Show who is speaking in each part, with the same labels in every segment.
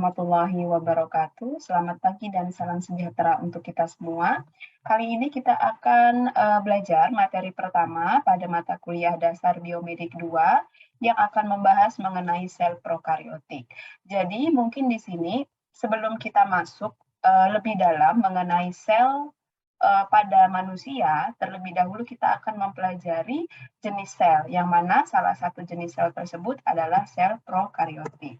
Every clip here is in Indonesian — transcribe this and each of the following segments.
Speaker 1: warahmatullahi wabarakatuh. Selamat pagi dan salam sejahtera untuk kita semua. Kali ini kita akan belajar materi pertama pada mata kuliah dasar biomedik 2 yang akan membahas mengenai sel prokariotik. Jadi mungkin di sini sebelum kita masuk lebih dalam mengenai sel pada manusia, terlebih dahulu kita akan mempelajari jenis sel, yang mana salah satu jenis sel tersebut adalah sel prokariotik.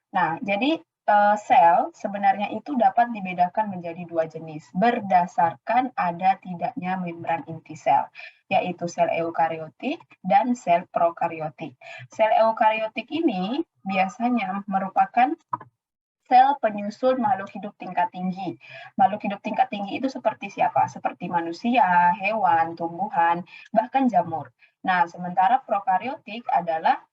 Speaker 1: Nah, jadi sel sebenarnya itu dapat dibedakan menjadi dua jenis berdasarkan ada tidaknya membran inti sel, yaitu sel eukariotik dan sel prokariotik. Sel eukariotik ini biasanya merupakan sel penyusul makhluk hidup tingkat tinggi. Makhluk hidup tingkat tinggi itu seperti siapa? Seperti manusia, hewan, tumbuhan, bahkan jamur. Nah, sementara prokariotik adalah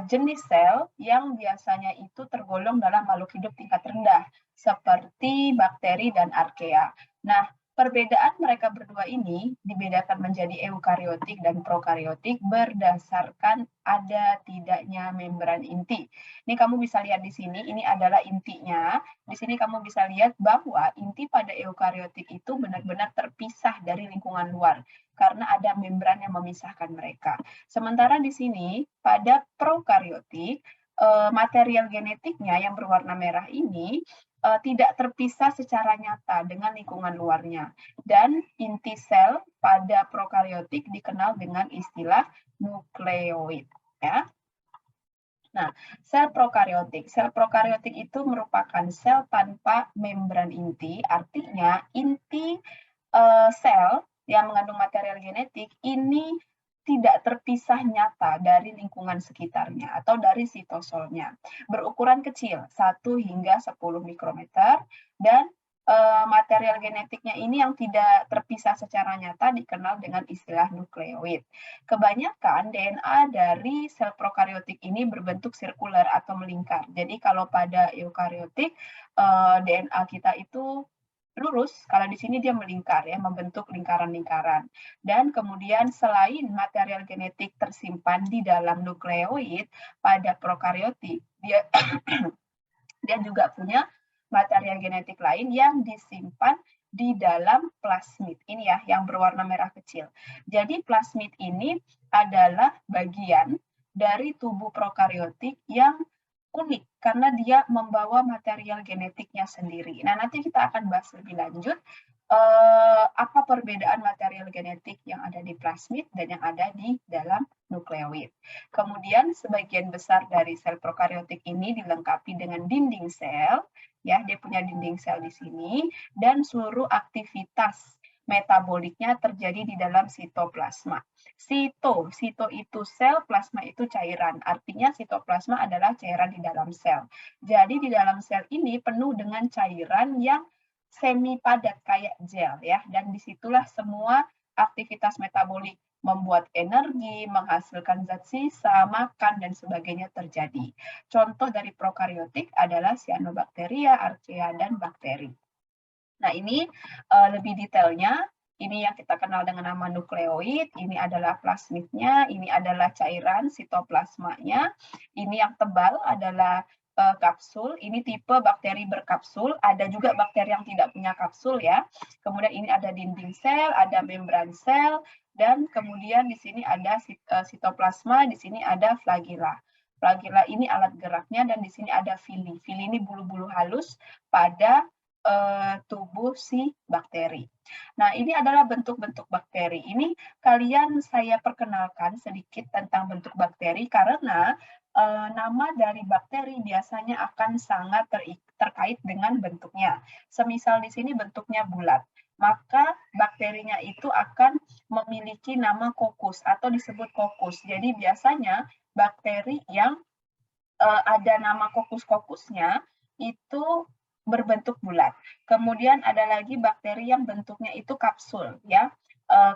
Speaker 1: jenis sel yang biasanya itu tergolong dalam makhluk hidup tingkat rendah, seperti bakteri dan archaea. Nah, perbedaan mereka berdua ini dibedakan menjadi eukariotik dan prokariotik berdasarkan ada tidaknya membran inti. Ini kamu bisa lihat di sini, ini adalah intinya. Di sini kamu bisa lihat bahwa inti pada eukariotik itu benar-benar terpisah dari lingkungan luar karena ada membran yang memisahkan mereka. Sementara di sini pada prokariotik material genetiknya yang berwarna merah ini tidak terpisah secara nyata dengan lingkungan luarnya. Dan inti sel pada prokariotik dikenal dengan istilah nukleoid. Ya. Nah, sel prokariotik itu merupakan sel tanpa membran inti, artinya inti sel yang mengandung material genetik ini tidak terpisah nyata dari lingkungan sekitarnya atau dari sitosolnya. Berukuran kecil, 1 hingga 10 mikrometer, dan material genetiknya ini yang tidak terpisah secara nyata dikenal dengan istilah nukleoid. Kebanyakan DNA dari sel prokariotik ini berbentuk sirkular atau melingkar. Jadi kalau pada eukariotik, DNA kita itu lurus, kalau di sini dia melingkar ya, membentuk lingkaran-lingkaran. Dan kemudian selain material genetik tersimpan di dalam nukleoid pada prokariotik, dia dia juga punya material genetik lain yang disimpan di dalam plasmid. Ini ya, yang berwarna merah kecil. Jadi plasmid ini adalah bagian dari tubuh prokariotik yang unik karena dia membawa material genetiknya sendiri. Nah, nanti kita akan bahas lebih lanjut apa perbedaan material genetik yang ada di plasmid dan yang ada di dalam nukleoid. Kemudian sebagian besar dari sel prokariotik ini dilengkapi dengan dinding sel, ya, dia punya dinding sel di sini, dan seluruh aktivitas metaboliknya terjadi di dalam sitoplasma. Sito itu sel, plasma itu cairan. Artinya sitoplasma adalah cairan di dalam sel. Jadi di dalam sel ini penuh dengan cairan yang semi padat kayak gel ya. Dan disitulah semua aktivitas metabolik membuat energi, menghasilkan zat sisa, makan, dan sebagainya terjadi. Contoh dari prokariotik adalah cyanobacteria, archaea, dan bakteri. Nah, ini lebih detailnya. Ini yang kita kenal dengan nama nukleoid, ini adalah plasmidnya, ini adalah cairan sitoplasmanya, ini yang tebal adalah kapsul, ini tipe bakteri berkapsul, ada juga bakteri yang tidak punya kapsul ya. Kemudian ini ada dinding sel, ada membran sel, dan kemudian di sini ada sitoplasma, di sini ada flagella. Flagella ini alat geraknya, dan di sini ada villi. Villi ini bulu-bulu halus pada tubuh si bakteri. Nah, ini adalah bentuk-bentuk bakteri. Ini kalian saya perkenalkan sedikit tentang bentuk bakteri karena nama dari bakteri biasanya akan sangat terkait dengan bentuknya. Semisal di sini bentuknya bulat, maka bakterinya itu akan memiliki nama kokus atau disebut kokus. Jadi biasanya bakteri yang ada nama kokus-kokusnya itu berbentuk bulat. Kemudian ada lagi bakteri yang bentuknya itu kapsul ya.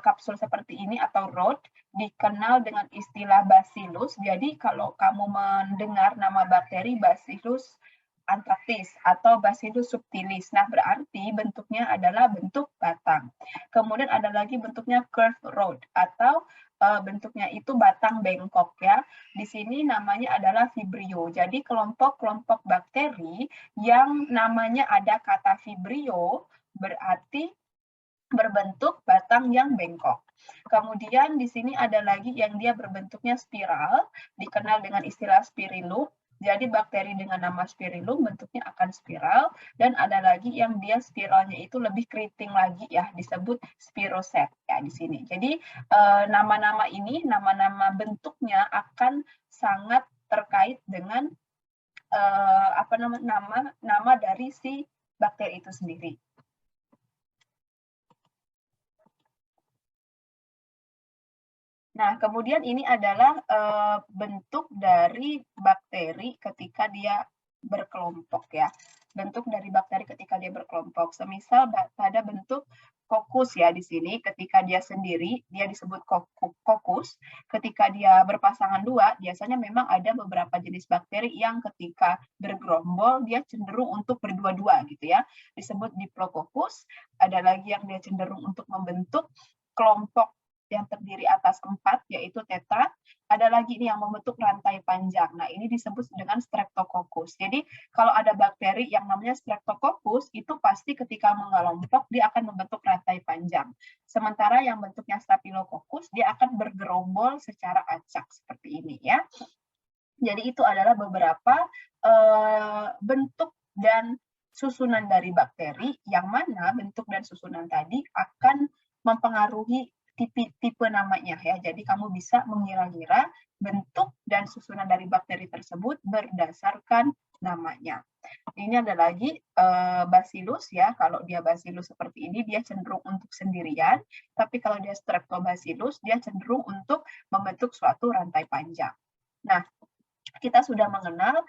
Speaker 1: Kapsul seperti ini atau rod dikenal dengan istilah bacillus. Jadi kalau kamu mendengar nama bakteri Bacillus anthracis atau Bacillus subtilis, nah berarti bentuknya adalah bentuk batang. Kemudian ada lagi bentuknya curved rod atau bentuknya itu batang bengkok ya. Di sini namanya adalah Vibrio. Jadi kelompok-kelompok bakteri yang namanya ada kata Vibrio berarti berbentuk batang yang bengkok. Kemudian di sini ada lagi yang dia berbentuknya spiral, dikenal dengan istilah spirillum. Jadi bakteri dengan nama spirillum bentuknya akan spiral, dan ada lagi yang dia spiralnya itu lebih keriting lagi ya, disebut spiroset ya di sini. Jadi nama-nama ini, nama-nama bentuknya akan sangat terkait dengan nama dari si bakteri itu sendiri. Nah, kemudian ini adalah bentuk dari bakteri ketika dia berkelompok ya. Bentuk dari bakteri ketika dia berkelompok. Semisal pada bentuk kokus ya di sini, ketika dia sendiri, dia disebut kokus. Ketika dia berpasangan dua, biasanya memang ada beberapa jenis bakteri yang ketika bergerombol, dia cenderung untuk berdua-dua gitu ya. Disebut diplococcus. Ada lagi yang dia cenderung untuk membentuk kelompok yang terdiri atas 4, yaitu tetra. Ada lagi ini yang membentuk rantai panjang. Nah, ini disebut dengan Streptococcus. Jadi, kalau ada bakteri yang namanya Streptococcus, itu pasti ketika mengelompok, dia akan membentuk rantai panjang. Sementara yang bentuknya Staphylococcus, dia akan bergerombol secara acak, seperti ini ya. Jadi, itu adalah beberapa bentuk dan susunan dari bakteri, yang mana bentuk dan susunan tadi akan mempengaruhi tipe namanya ya. Jadi kamu bisa mengira-ngira bentuk dan susunan dari bakteri tersebut berdasarkan namanya. Ini ada lagi Bacillus ya. Kalau dia Bacillus seperti ini dia cenderung untuk sendirian, tapi kalau dia Streptobacillus dia cenderung untuk membentuk suatu rantai panjang. Nah, kita sudah mengenal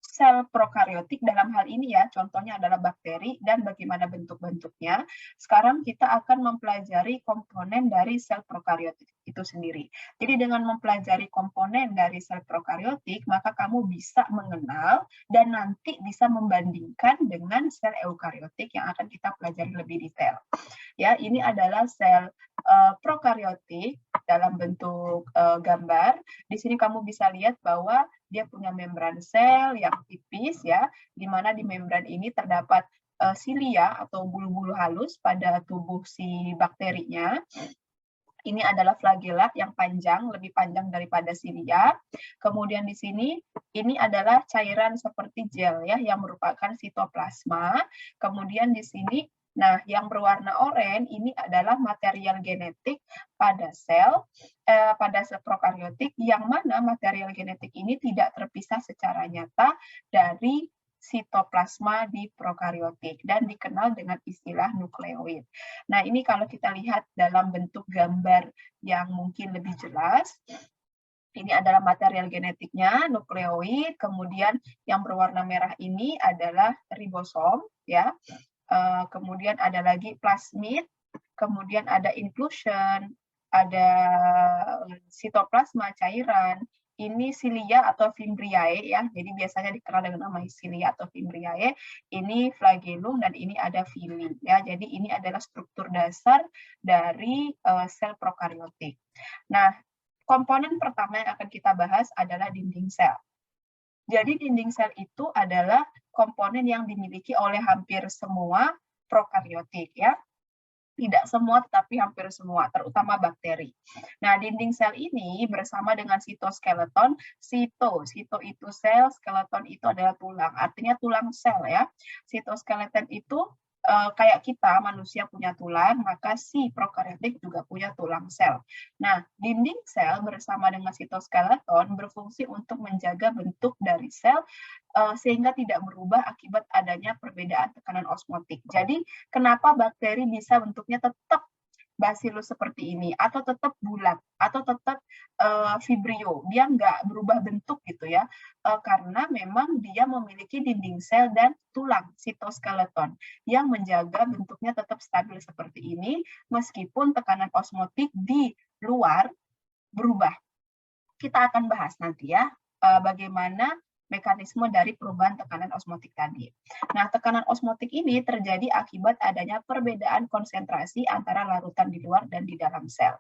Speaker 1: sel prokariotik dalam hal ini ya, contohnya adalah bakteri dan bagaimana bentuk-bentuknya. Sekarang kita akan mempelajari komponen dari sel prokariotik itu sendiri. Jadi dengan mempelajari komponen dari sel prokariotik, maka kamu bisa mengenal dan nanti bisa membandingkan dengan sel eukariotik yang akan kita pelajari lebih detail. Ya, ini adalah sel prokariotik dalam bentuk gambar. Di sini kamu bisa lihat bahwa dia punya membran sel yang tipis ya, di mana di membran ini terdapat silia atau bulu-bulu halus pada tubuh si bakterinya. Ini adalah flagella yang panjang, lebih panjang daripada silia. Kemudian di sini, ini adalah cairan seperti gel ya, yang merupakan sitoplasma. Kemudian di sini, nah yang berwarna oranye ini adalah material genetik pada sel prokariotik, yang mana material genetik ini tidak terpisah secara nyata dari sitoplasma di prokariotik dan dikenal dengan istilah nukleoid. Nah, ini kalau kita lihat dalam bentuk gambar yang mungkin lebih jelas, ini adalah material genetiknya, nukleoid, kemudian yang berwarna merah ini adalah ribosom, ya. Kemudian ada lagi plasmid, kemudian ada inclusion, ada sitoplasma cairan, ini cilia atau fimbriae ya, jadi biasanya dikenal dengan nama cilia atau fimbriae, ini flagellum dan ini ada villi ya, jadi ini adalah struktur dasar dari sel prokariotik. Nah, komponen pertama yang akan kita bahas adalah dinding sel. Jadi dinding sel itu adalah komponen yang dimiliki oleh hampir semua prokariotik ya. Tidak semua, tetapi hampir semua, terutama bakteri. Nah, dinding sel ini bersama dengan sitoskeleton, sito itu sel, skeleton itu adalah tulang, artinya tulang sel ya. Sitoskeleton itu kayak kita manusia punya tulang, maka si prokariotik juga punya tulang sel. Nah, dinding sel bersama dengan sitoskeleton berfungsi untuk menjaga bentuk dari sel sehingga tidak berubah akibat adanya perbedaan tekanan osmotik. Jadi, kenapa bakteri bisa bentuknya tetap Bacillus seperti ini, atau tetap bulat, atau tetap vibrio, dia nggak berubah bentuk gitu ya, karena memang dia memiliki dinding sel dan tulang sitoskeleton yang menjaga bentuknya tetap stabil seperti ini, meskipun tekanan osmotik di luar berubah. Kita akan bahas nanti ya, bagaimana mekanisme dari perubahan tekanan osmotik tadi. Nah, tekanan osmotik ini terjadi akibat adanya perbedaan konsentrasi antara larutan di luar dan di dalam sel.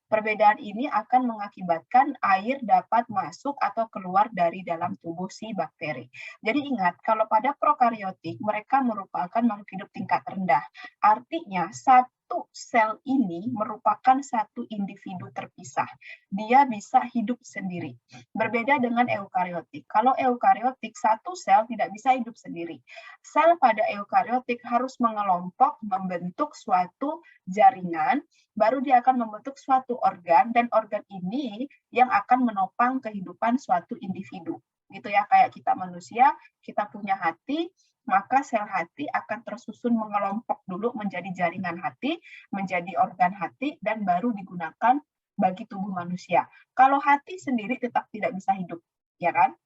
Speaker 1: Perbedaan ini akan mengakibatkan air dapat masuk atau keluar dari dalam tubuh si bakteri. Jadi ingat, kalau pada prokariotik, mereka merupakan makhluk hidup tingkat rendah. Artinya, satu sel ini merupakan satu individu terpisah. Dia bisa hidup sendiri. Berbeda dengan eukariotik. Kalau eukariotik, satu sel tidak bisa hidup sendiri. Sel pada eukariotik harus mengelompok, membentuk suatu jaringan, baru dia akan membentuk suatu organ, dan organ ini yang akan menopang kehidupan suatu individu. Gitu ya, kayak kita manusia, kita punya hati, maka sel hati akan tersusun mengelompok dulu menjadi jaringan hati, menjadi organ hati, dan baru digunakan bagi tubuh manusia. Kalau hati sendiri tetap tidak bisa hidup, ya kan?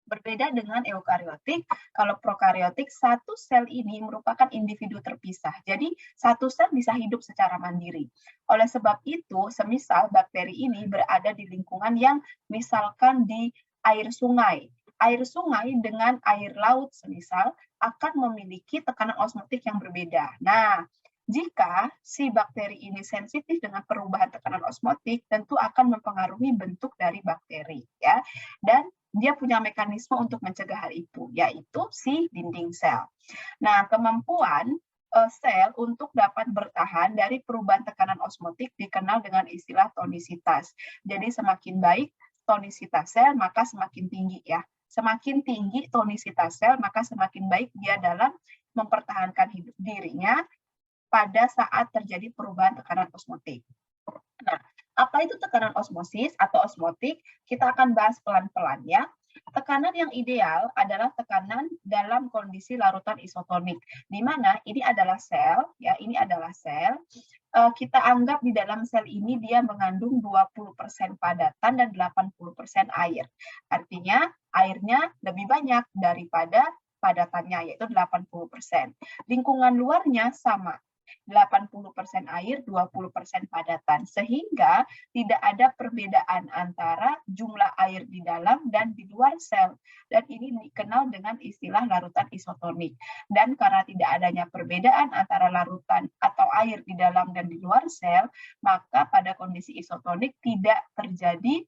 Speaker 1: Berbeda dengan eukariotik, kalau prokariotik, satu sel ini merupakan individu terpisah. Jadi, satu sel bisa hidup secara mandiri. Oleh sebab itu, semisal bakteri ini berada di lingkungan yang misalkan di air sungai. Air sungai dengan air laut, semisal, akan memiliki tekanan osmotik yang berbeda. Nah, jika si bakteri ini sensitif dengan perubahan tekanan osmotik, tentu akan mempengaruhi bentuk dari bakteri, ya. Dan dia punya mekanisme untuk mencegah hal itu, yaitu si dinding sel. Nah, kemampuan sel untuk dapat bertahan dari perubahan tekanan osmotik dikenal dengan istilah tonisitas. Jadi semakin baik tonisitas sel, maka semakin tinggi ya. Semakin tinggi tonisitas sel, maka semakin baik dia dalam mempertahankan hidup dirinya pada saat terjadi perubahan tekanan osmotik. Nah, apa itu tekanan osmosis atau osmotik? Kita akan bahas pelan-pelan ya. Tekanan yang ideal adalah tekanan dalam kondisi larutan isotonik, di mana ini adalah sel, ya, ini adalah sel. Kita anggap di dalam sel ini dia mengandung 20% padatan dan 80% air. Artinya airnya lebih banyak daripada padatannya, yaitu 80%. Lingkungan luarnya sama, 80% air, 20% padatan. Sehingga tidak ada perbedaan antara jumlah air di dalam dan di luar sel. Dan ini dikenal dengan istilah larutan isotonik. Dan karena tidak adanya perbedaan antara larutan atau air di dalam dan di luar sel, maka pada kondisi isotonik tidak terjadi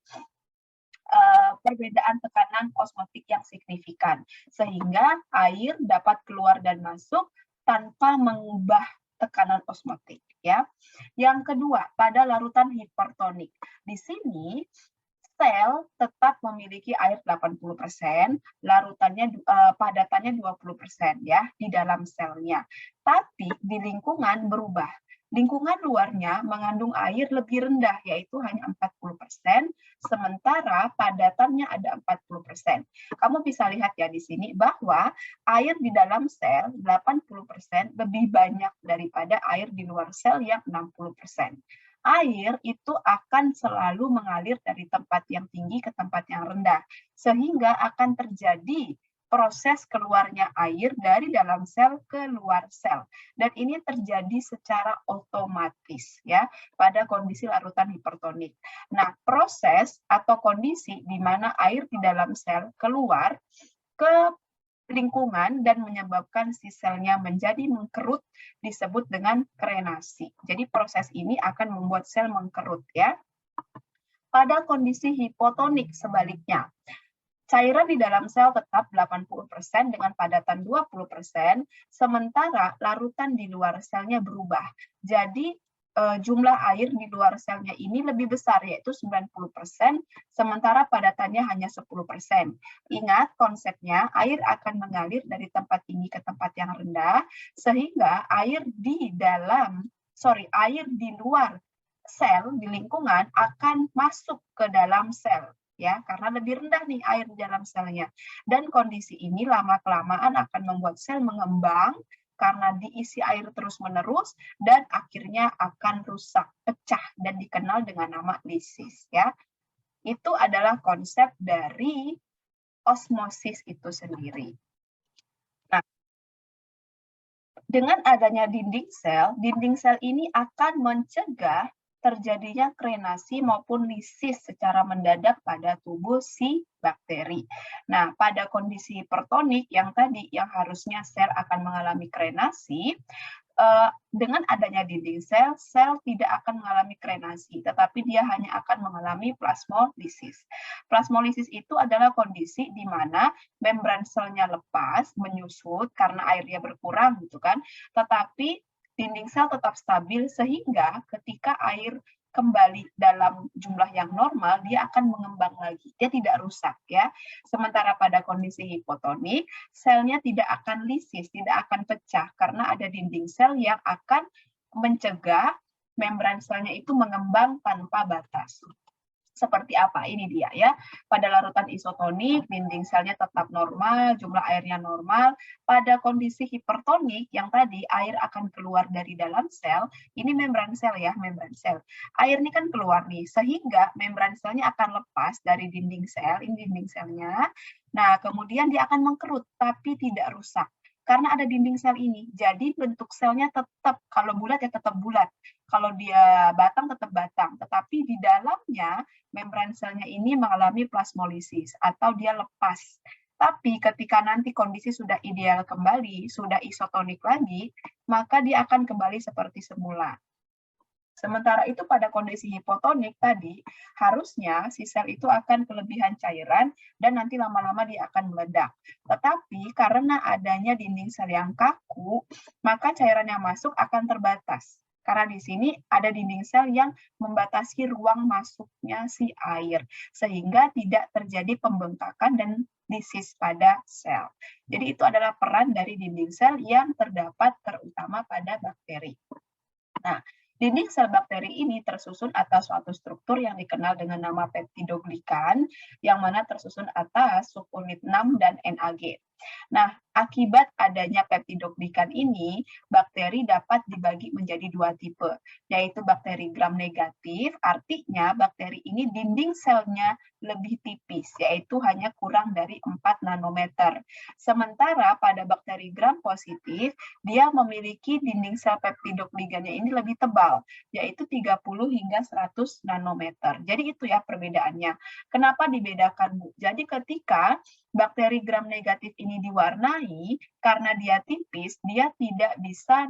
Speaker 1: perbedaan tekanan osmotik yang signifikan. Sehingga air dapat keluar dan masuk tanpa mengubah tekanan osmotik ya. Yang kedua, pada larutan hipertonik. Di sini sel tetap memiliki air 80%, larutannya padatannya 20% ya di dalam selnya. Tapi di lingkungan berubah. Lingkungan luarnya mengandung air lebih rendah, yaitu hanya 40%, sementara padatannya ada 40%. Kamu bisa lihat ya di sini bahwa air di dalam sel 80% lebih banyak daripada air di luar sel yang 60%. Air itu akan selalu mengalir dari tempat yang tinggi ke tempat yang rendah, sehingga akan terjadi proses keluarnya air dari dalam sel ke luar sel. Dan ini terjadi secara otomatis ya pada kondisi larutan hipertonik. Nah, proses atau kondisi di mana air di dalam sel keluar ke lingkungan dan menyebabkan si selnya menjadi mengkerut disebut dengan krenasi. Jadi proses ini akan membuat sel mengkerut ya. Pada kondisi hipotonik sebaliknya, cairan di dalam sel tetap 80% dengan padatan 20%, sementara larutan di luar selnya berubah. Jadi jumlah air di luar selnya ini lebih besar, yaitu 90%, sementara padatannya hanya 10%. Ingat konsepnya, air akan mengalir dari tempat tinggi ke tempat yang rendah, sehingga air di luar sel, di lingkungan, akan masuk ke dalam sel. Ya, karena lebih rendah nih air di dalam selnya. Dan kondisi ini lama-kelamaan akan membuat sel mengembang karena diisi air terus-menerus dan akhirnya akan rusak, pecah dan dikenal dengan nama lisis ya. Itu adalah konsep dari osmosis itu sendiri. Nah, dengan adanya dinding sel ini akan mencegah terjadinya krenasi maupun lisis secara mendadak pada tubuh si bakteri. Nah, pada kondisi hipertonik yang tadi yang harusnya sel akan mengalami krenasi, dengan adanya dinding sel, sel tidak akan mengalami krenasi, tetapi dia hanya akan mengalami plasmolisis. Plasmolisis itu adalah kondisi di mana membran selnya lepas, menyusut karena airnya berkurang gitu kan, tetapi dinding sel tetap stabil sehingga ketika air kembali dalam jumlah yang normal, dia akan mengembang lagi, dia tidak rusak ya. Sementara pada kondisi hipotonik, selnya tidak akan lisis, tidak akan pecah karena ada dinding sel yang akan mencegah membran selnya itu mengembang tanpa batas. Seperti apa? Ini dia ya. Pada larutan isotonik, dinding selnya tetap normal, jumlah airnya normal. Pada kondisi hipertonik, yang tadi air akan keluar dari dalam sel, ini membran sel ya, membran sel. Air ini kan keluar nih, sehingga membran selnya akan lepas dari dinding sel, ini dinding selnya. Nah, kemudian dia akan mengkerut, tapi tidak rusak. Karena ada dinding sel ini, jadi bentuk selnya tetap, kalau bulat ya tetap bulat. Kalau dia batang tetap batang, tetapi di dalamnya membran selnya ini mengalami plasmolisis atau dia lepas. Tapi ketika nanti kondisi sudah ideal kembali, sudah isotonik lagi, maka dia akan kembali seperti semula. Sementara itu pada kondisi hipotonik tadi, harusnya si sel itu akan kelebihan cairan dan nanti lama-lama dia akan meledak. Tetapi karena adanya dinding sel yang kaku, maka cairan yang masuk akan terbatas. Karena di sini ada dinding sel yang membatasi ruang masuknya si air, sehingga tidak terjadi pembengkakan dan lisis pada sel. Jadi itu adalah peran dari dinding sel yang terdapat terutama pada bakteri. Nah, dinding sel bakteri ini tersusun atas suatu struktur yang dikenal dengan nama peptidoglikan, yang mana tersusun atas subunit 6 dan NAG. Nah, akibat adanya peptidoglikan ini, bakteri dapat dibagi menjadi dua tipe, yaitu bakteri gram negatif, artinya bakteri ini dinding selnya lebih tipis, yaitu hanya kurang dari 4 nanometer. Sementara pada bakteri gram positif, dia memiliki dinding sel peptidoglikannya ini lebih tebal, yaitu 30 hingga 100 nanometer. Jadi itu ya perbedaannya. Kenapa dibedakan, Bu? Jadi ketika bakteri gram negatif ini diwarnai, karena dia tipis, dia tidak bisa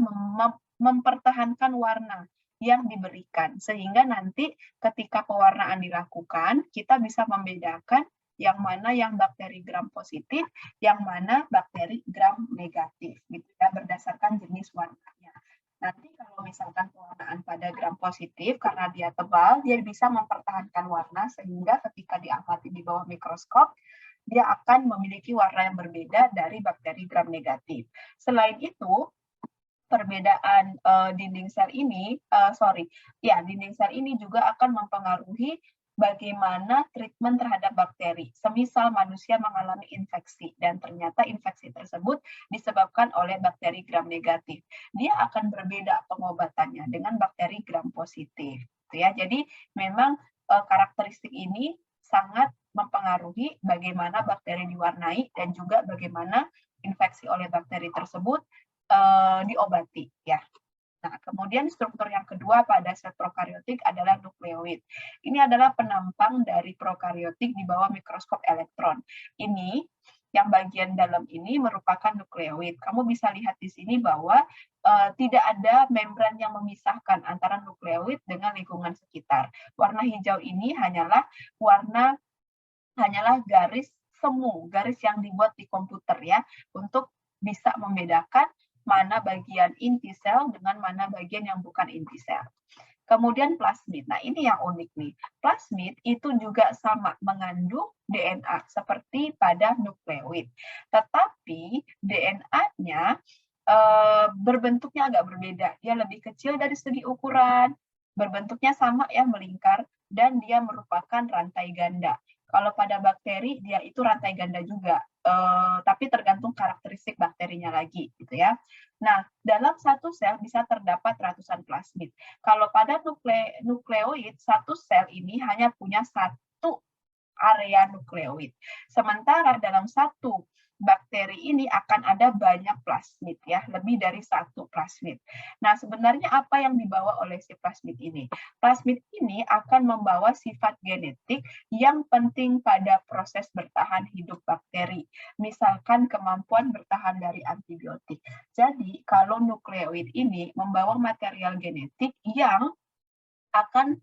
Speaker 1: mempertahankan warna yang diberikan. Sehingga nanti ketika pewarnaan dilakukan, kita bisa membedakan yang mana yang bakteri gram positif, yang mana bakteri gram negatif, gitu ya, berdasarkan jenis warnanya. Nanti kalau misalkan pewarnaan pada gram positif, karena dia tebal, dia bisa mempertahankan warna, sehingga ketika diamati di bawah mikroskop, dia akan memiliki warna yang berbeda dari bakteri gram negatif. Selain itu, perbedaan dinding sel ini, dinding sel ini juga akan mempengaruhi bagaimana treatment terhadap bakteri. Semisal manusia mengalami infeksi dan ternyata infeksi tersebut disebabkan oleh bakteri gram negatif, dia akan berbeda pengobatannya dengan bakteri gram positif. Ya, jadi memang karakteristik ini sangat mempengaruhi bagaimana bakteri diwarnai dan juga bagaimana infeksi oleh bakteri tersebut diobati ya. Nah, kemudian struktur yang kedua pada sel prokariotik adalah nukleoid. Ini adalah penampang dari prokariotik di bawah mikroskop elektron. Ini yang bagian dalam ini merupakan nukleoid. Kamu bisa lihat di sini bahwa tidak ada membran yang memisahkan antara nukleoid dengan lingkungan sekitar. Warna hijau ini hanyalah garis semu, garis yang dibuat di komputer ya, untuk bisa membedakan mana bagian inti sel dengan mana bagian yang bukan inti sel. Kemudian plasmid. Nah, ini yang unik nih. Plasmid itu juga sama mengandung DNA seperti pada nukleoid. Tetapi DNA-nya berbentuknya agak berbeda. Dia lebih kecil dari segi ukuran, berbentuknya sama ya, melingkar, dan dia merupakan rantai ganda. Kalau pada bakteri, dia itu rantai ganda juga, tapi tergantung karakteristik bakterinya lagi, gitu ya. Nah, dalam satu sel bisa terdapat ratusan plasmid. Kalau pada nukleoid, satu sel ini hanya punya satu area nukleoid. Sementara dalam satu bakteri ini akan ada banyak plasmid ya, lebih dari satu plasmid. Nah, sebenarnya apa yang dibawa oleh si plasmid ini? Plasmid ini akan membawa sifat genetik yang penting pada proses bertahan hidup bakteri. Misalkan kemampuan bertahan dari antibiotik. Jadi, kalau nukleoid ini membawa material genetik yang akan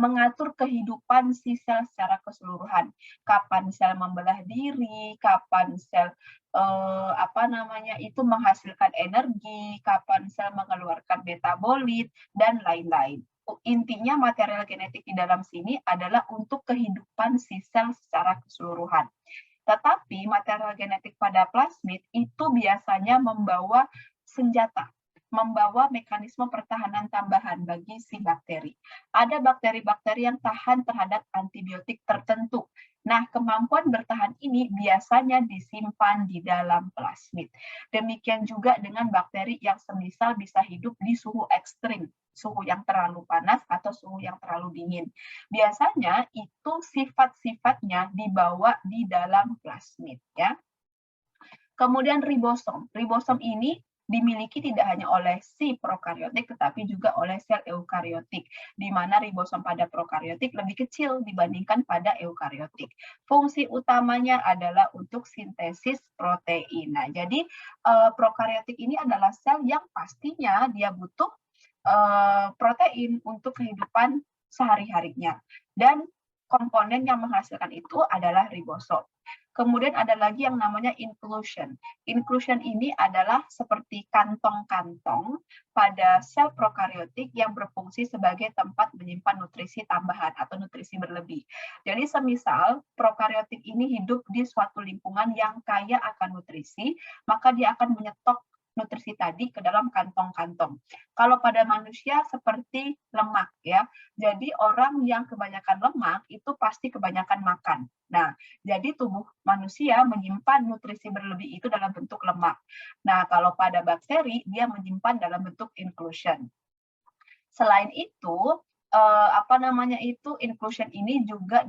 Speaker 1: mengatur kehidupan si sel secara keseluruhan. Kapan sel membelah diri, kapan sel itu menghasilkan energi, kapan sel mengeluarkan metabolit dan lain-lain. Intinya material genetik di dalam sini adalah untuk kehidupan si sel secara keseluruhan. Tetapi material genetik pada plasmid itu biasanya membawa senjata, membawa mekanisme pertahanan tambahan bagi si bakteri. Ada bakteri-bakteri yang tahan terhadap antibiotik tertentu. Nah, kemampuan bertahan ini biasanya disimpan di dalam plasmid. Demikian juga dengan bakteri yang semisal bisa hidup di suhu ekstrim, suhu yang terlalu panas atau suhu yang terlalu dingin. Biasanya itu sifat-sifatnya dibawa di dalam plasmid ya. Kemudian ribosom. Ribosom ini dimiliki tidak hanya oleh si prokariotik tetapi juga oleh sel eukariotik, di mana ribosom pada prokariotik lebih kecil dibandingkan pada eukariotik. Fungsi utamanya adalah untuk sintesis protein. Nah, jadi prokariotik ini adalah sel yang pastinya dia butuh protein untuk kehidupan sehari-harinya, dan komponen yang menghasilkan itu adalah ribosom. Kemudian ada lagi yang namanya inclusion. Inclusion ini adalah seperti kantong-kantong pada sel prokariotik yang berfungsi sebagai tempat menyimpan nutrisi tambahan atau nutrisi berlebih. Jadi semisal prokariotik ini hidup di suatu lingkungan yang kaya akan nutrisi, maka dia akan menyetok nutrisi tadi ke dalam kantong-kantong. Kalau pada manusia seperti lemak ya. Jadi orang yang kebanyakan lemak itu pasti kebanyakan makan. Nah, jadi tubuh manusia menyimpan nutrisi berlebih itu dalam bentuk lemak. Nah, kalau pada bakteri dia menyimpan dalam bentuk inclusion. Selain itu, inclusion ini juga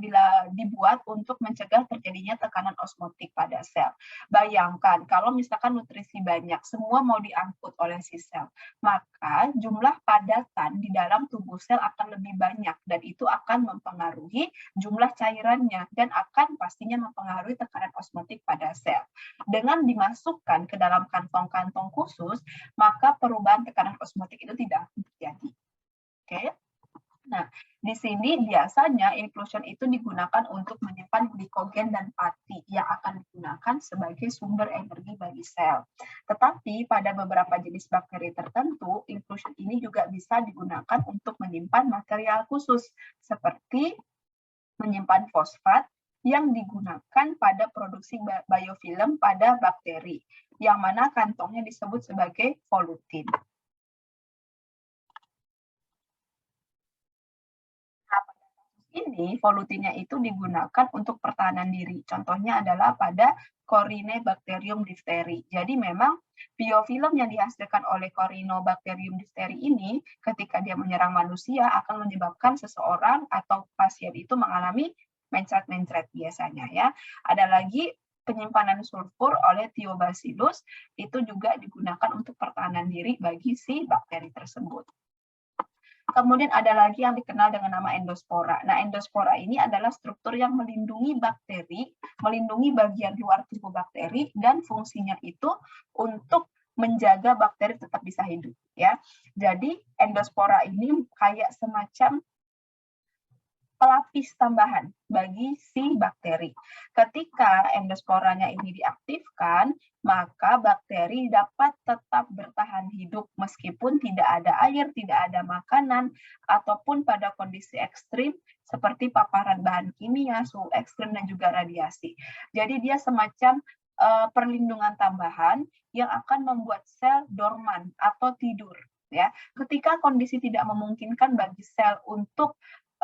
Speaker 1: dibuat untuk mencegah terjadinya tekanan osmotik pada sel. Bayangkan kalau misalkan nutrisi banyak, semua mau diangkut oleh si sel, maka jumlah padatan di dalam tubuh sel akan lebih banyak dan itu akan mempengaruhi jumlah cairannya dan akan pastinya mempengaruhi tekanan osmotik pada sel. Dengan dimasukkan ke dalam kantong-kantong khusus, maka perubahan tekanan osmotik itu tidak akan terjadi. Oke. Nah, di sini biasanya inclusion itu digunakan untuk menyimpan glikogen dan pati yang akan digunakan sebagai sumber energi bagi sel. Tetapi pada beberapa jenis bakteri tertentu, inclusion ini juga bisa digunakan untuk menyimpan material khusus seperti menyimpan fosfat yang digunakan pada produksi biofilm pada bakteri, yang mana kantongnya disebut sebagai volutin. Ini volutinnya itu digunakan untuk pertahanan diri. Contohnya adalah pada Corynebacterium diphtheri. Jadi memang biofilm yang dihasilkan oleh Corynebacterium diphtheri ini ketika dia menyerang manusia akan menyebabkan seseorang atau pasien itu mengalami mencret-mencret biasanya ya. Ada lagi penyimpanan sulfur oleh Thiobacillus itu juga digunakan untuk pertahanan diri bagi si bakteri tersebut. Kemudian ada lagi yang dikenal dengan nama endospora. Nah, endospora ini adalah struktur yang melindungi bakteri, melindungi bagian luar tubuh bakteri, dan fungsinya itu untuk menjaga bakteri tetap bisa hidup. Ya, jadi endospora ini kayak semacam pelapis tambahan bagi si bakteri. Ketika endosporanya ini diaktifkan, maka bakteri dapat tetap bertahan hidup meskipun tidak ada air, tidak ada makanan, ataupun pada kondisi ekstrim seperti paparan bahan kimia, suhu ekstrim, dan juga radiasi. Jadi dia semacam perlindungan tambahan yang akan membuat sel dorman atau tidur. Ya, ketika kondisi tidak memungkinkan bagi sel untuk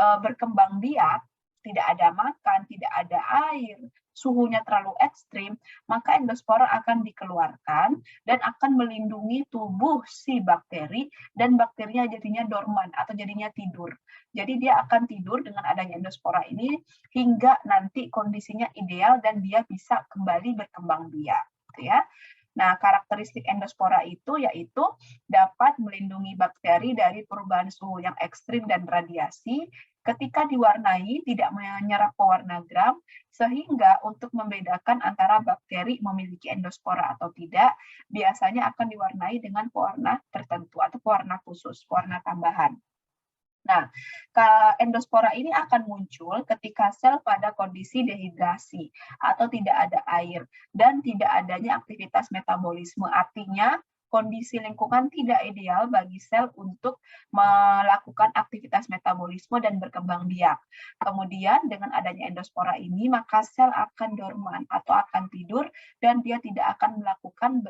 Speaker 1: berkembang biak, tidak ada makan, tidak ada air, suhunya terlalu ekstrim, maka endospora akan dikeluarkan dan akan melindungi tubuh si bakteri, dan bakterinya jadinya dorman atau jadinya tidur. Jadi dia akan tidur dengan adanya endospora ini hingga nanti kondisinya ideal dan dia bisa kembali berkembang biak, gitu ya. Nah, karakteristik endospora itu yaitu dapat melindungi bakteri dari perubahan suhu yang ekstrim dan radiasi ketika diwarnai tidak menyerap pewarna gram, sehingga untuk membedakan antara bakteri memiliki endospora atau tidak, biasanya akan diwarnai dengan pewarna tertentu atau pewarna khusus, pewarna tambahan. Nah, endospora ini akan muncul ketika sel pada kondisi dehidrasi atau tidak ada air dan tidak adanya aktivitas metabolisme. Artinya, kondisi lingkungan tidak ideal bagi sel untuk melakukan aktivitas metabolisme dan berkembang biak. Kemudian, dengan adanya endospora ini, maka sel akan dorman atau akan tidur dan dia tidak akan melakukan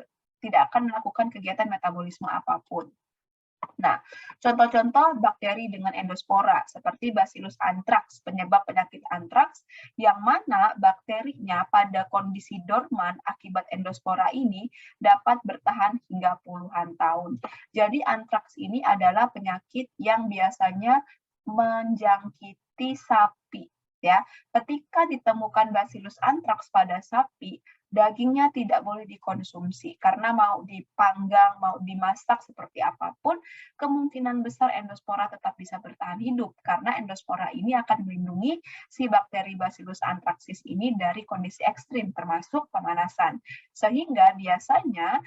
Speaker 1: kegiatan metabolisme apapun. Nah, contoh-contoh bakteri dengan endospora seperti Bacillus anthrax, penyebab penyakit antraks, yang mana bakterinya pada kondisi dorman akibat endospora ini dapat bertahan hingga puluhan tahun. Jadi antraks ini adalah penyakit yang biasanya menjangkiti sapi. Ya, ketika ditemukan Bacillus anthrax pada sapi, dagingnya tidak boleh dikonsumsi karena mau dipanggang, mau dimasak seperti apapun, kemungkinan besar endospora tetap bisa bertahan hidup karena endospora ini akan melindungi si bakteri Bacillus anthracis ini dari kondisi ekstrim termasuk pemanasan. Sehingga biasanya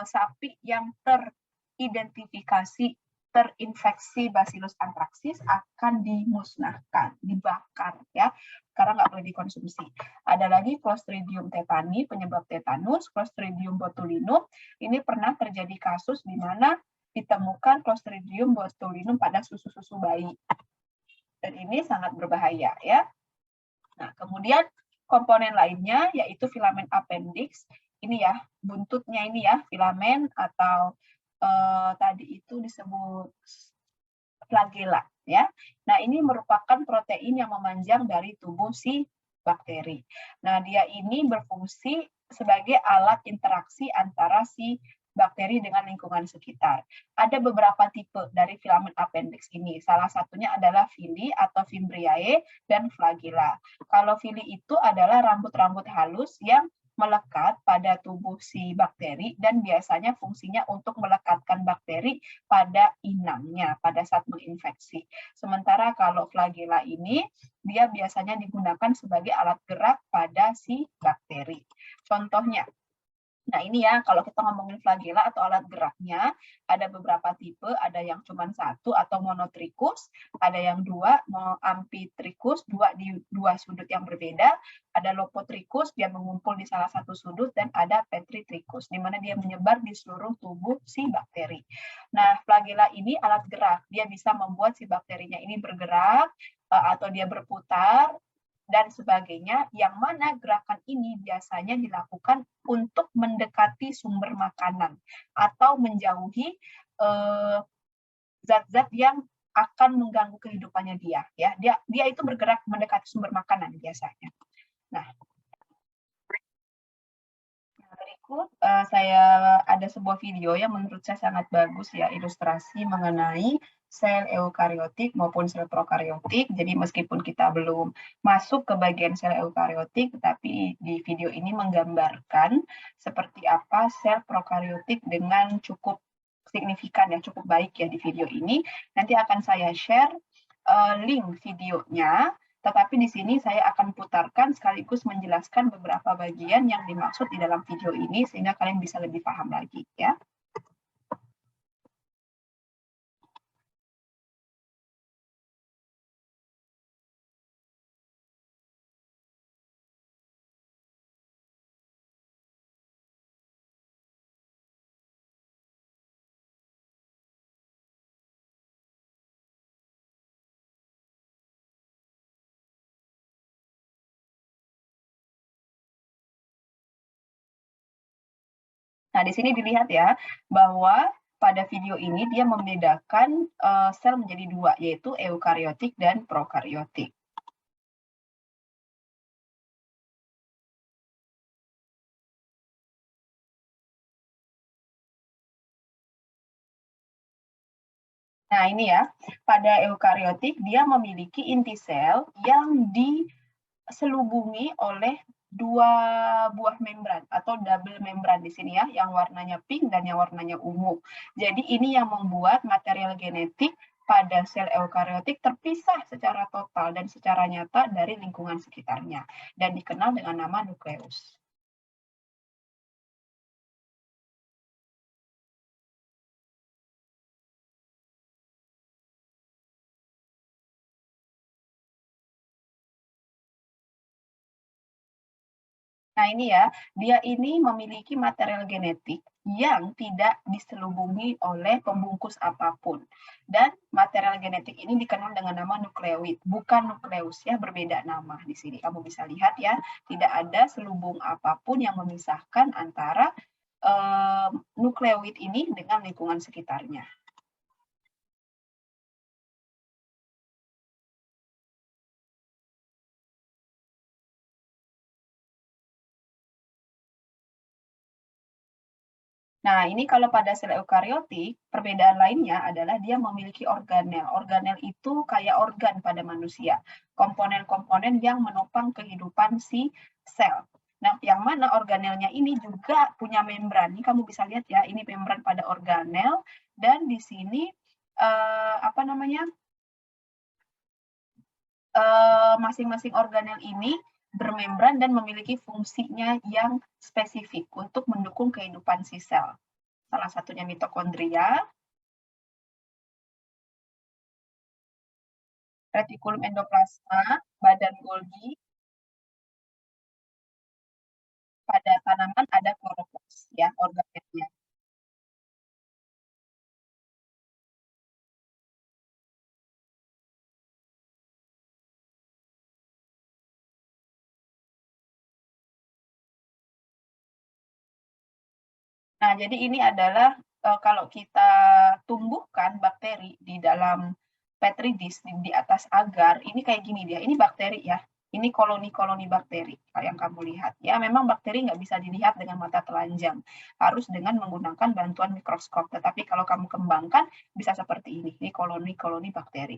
Speaker 1: sapi yang teridentifikasi terinfeksi Bacillus anthracis akan dimusnahkan, dibakar ya, karena nggak boleh dikonsumsi. Ada lagi Clostridium tetani, penyebab tetanus, Clostridium botulinum. Ini pernah terjadi kasus di mana ditemukan Clostridium botulinum pada susu-susu bayi. Dan ini sangat berbahaya ya. Nah, kemudian komponen lainnya yaitu filamen appendix. Ini ya, buntutnya ini ya, filamen atau tadi itu disebut flagella ya. Nah, ini merupakan protein yang memanjang dari tubuh si bakteri. Nah, dia ini berfungsi sebagai alat interaksi antara si bakteri dengan lingkungan sekitar. Ada beberapa tipe dari filamen appendix ini. Salah satunya adalah villi atau fimbriae dan flagella. Kalau villi itu adalah rambut-rambut halus yang melekat pada tubuh si bakteri dan biasanya fungsinya untuk melekatkan bakteri pada inangnya pada saat menginfeksi. Sementara kalau flagella ini dia biasanya digunakan sebagai alat gerak pada si bakteri. Contohnya, nah ini ya, kalau kita ngomongin flagella atau alat geraknya, ada beberapa tipe, ada yang cuma satu atau monotrikus, ada yang dua, amfitrikus, dua di dua sudut yang berbeda, ada lopotrikus, dia mengumpul di salah satu sudut, dan ada petritrikus, di mana dia menyebar di seluruh tubuh si bakteri. Nah, flagella ini alat gerak, dia bisa membuat si bakterinya ini bergerak, atau dia berputar, dan sebagainya, yang mana gerakan ini biasanya dilakukan untuk mendekati sumber makanan atau menjauhi zat-zat yang akan mengganggu kehidupannya dia. Ya, dia itu bergerak mendekati sumber makanan biasanya. Nah, berikut saya ada sebuah video yang menurut saya sangat bagus ya, ilustrasi mengenai sel eukariotik maupun sel prokariotik. Jadi meskipun kita belum masuk ke bagian sel eukariotik, tetapi di video ini menggambarkan seperti apa sel prokariotik dengan cukup signifikan ya, cukup baik ya di video ini. Nanti akan saya share link videonya. Tetapi di sini saya akan putarkan sekaligus menjelaskan beberapa bagian yang dimaksud di dalam video ini sehingga kalian bisa lebih paham lagi ya. Nah, di sini dilihat ya, bahwa pada video ini dia membedakan sel menjadi dua, yaitu eukariotik dan prokariotik. Nah, ini ya, pada eukariotik dia memiliki inti sel yang diselubungi oleh dua buah membran atau double membran di sini ya, yang warnanya pink dan yang warnanya ungu. Jadi ini yang membuat material genetik pada sel eukariotik terpisah secara total dan secara nyata dari lingkungan sekitarnya dan dikenal dengan nama nukleus. Nah, ini ya, dia ini memiliki material genetik yang tidak diselubungi oleh pembungkus apapun. Dan material genetik ini dikenal dengan nama nukleoid, bukan nukleus ya, berbeda nama di sini. Kamu bisa lihat ya, tidak ada selubung apapun yang memisahkan antara nukleoid ini dengan lingkungan sekitarnya. Nah, ini kalau pada sel eukariotik, perbedaan lainnya adalah dia memiliki organel. Organel itu kayak organ pada manusia, komponen-komponen yang menopang kehidupan si sel. Nah, yang mana organelnya ini juga punya membran. Ini kamu bisa lihat ya, ini membran pada organel, dan di sini apa namanya? Masing-masing organel ini bermembran dan memiliki fungsinya yang spesifik untuk mendukung kehidupan si sel. Salah satunya mitokondria, retikulum endoplasma, badan Golgi, pada tanaman ada kloroplas ya organelnya. Nah, jadi ini adalah kalau kita tumbuhkan bakteri di dalam petri dish di atas agar, ini kayak gini dia. Ini bakteri ya. Ini koloni-koloni bakteri yang kamu lihat. Ya, memang bakteri nggak bisa dilihat dengan mata telanjang. Harus dengan menggunakan bantuan mikroskop. Tetapi kalau kamu kembangkan, bisa seperti ini. Ini koloni-koloni bakteri.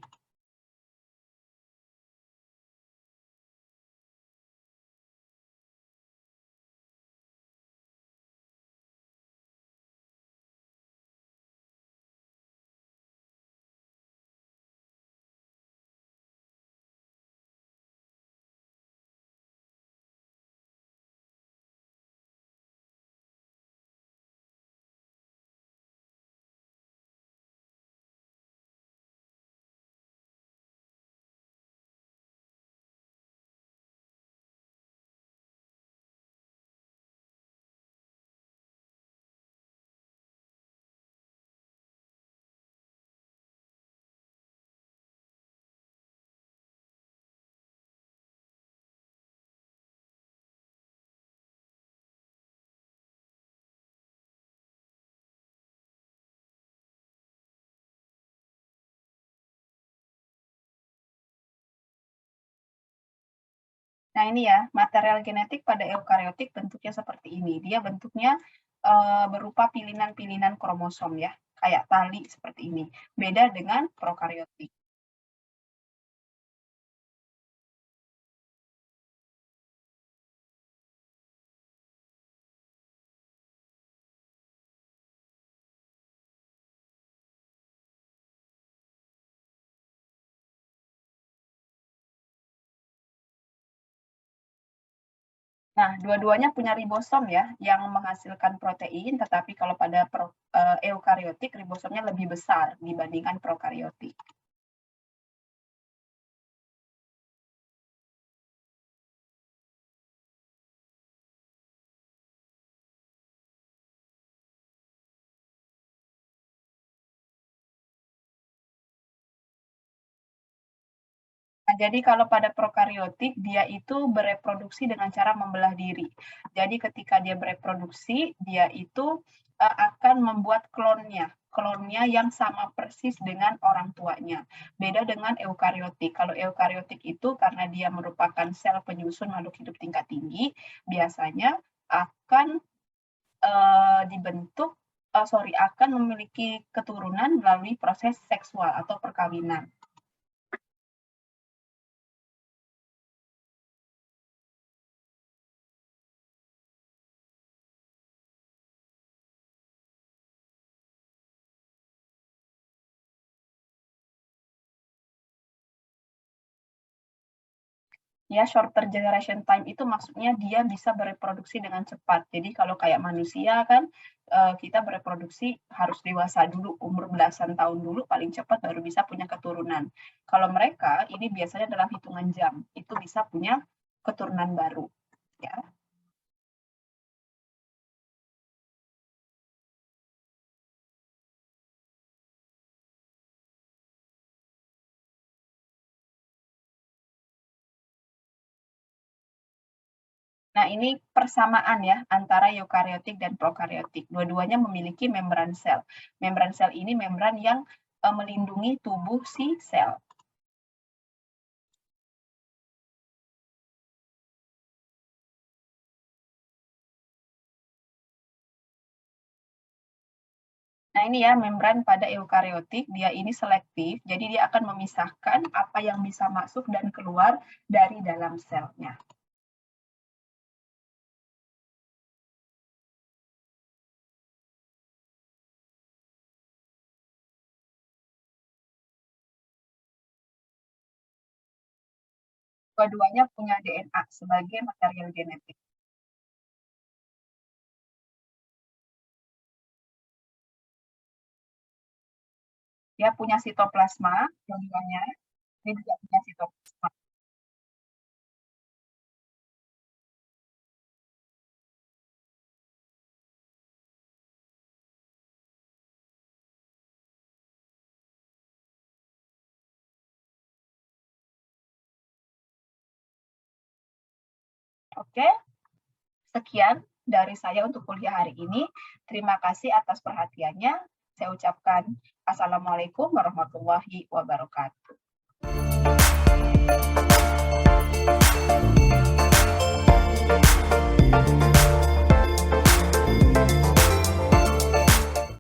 Speaker 1: Nah, ini ya, material genetik pada eukariotik bentuknya seperti ini. Dia bentuknya berupa pilihan-pilihan kromosom ya, kayak tali seperti ini. Beda dengan prokariotik. Nah, dua-duanya punya ribosom ya, yang menghasilkan protein, tetapi kalau pada eukariotik, ribosomnya lebih besar dibandingkan prokariotik. Nah, jadi kalau pada prokariotik, dia itu bereproduksi dengan cara membelah diri. Jadi ketika dia bereproduksi, dia itu akan membuat klonnya. Klonnya yang sama persis dengan orang tuanya. Beda dengan eukariotik. Kalau eukariotik itu karena dia merupakan sel penyusun makhluk hidup tingkat tinggi, biasanya akan dibentuk akan memiliki keturunan melalui proses seksual atau perkawinan. Ya, shorter generation time itu maksudnya dia bisa bereproduksi dengan cepat. Jadi kalau kayak manusia kan, kita bereproduksi harus dewasa dulu, umur belasan tahun dulu paling cepat baru bisa punya keturunan. Kalau mereka ini biasanya dalam hitungan jam, itu bisa punya keturunan baru, ya. Nah, ini persamaan ya antara eukariotik dan prokariotik. Dua-duanya memiliki membran sel. Membran sel ini membran yang melindungi tubuh si sel. Nah, ini ya membran pada eukariotik, dia ini selektif, jadi dia akan memisahkan apa yang bisa masuk dan keluar dari dalam selnya. Dua-duanya punya DNA sebagai material genetik. Dia punya sitoplasma, dua-duanya, dia juga punya sitoplasma. Oke, sekian dari saya untuk kuliah hari ini. Terima kasih atas perhatiannya. Saya ucapkan Assalamualaikum warahmatullahi wabarakatuh.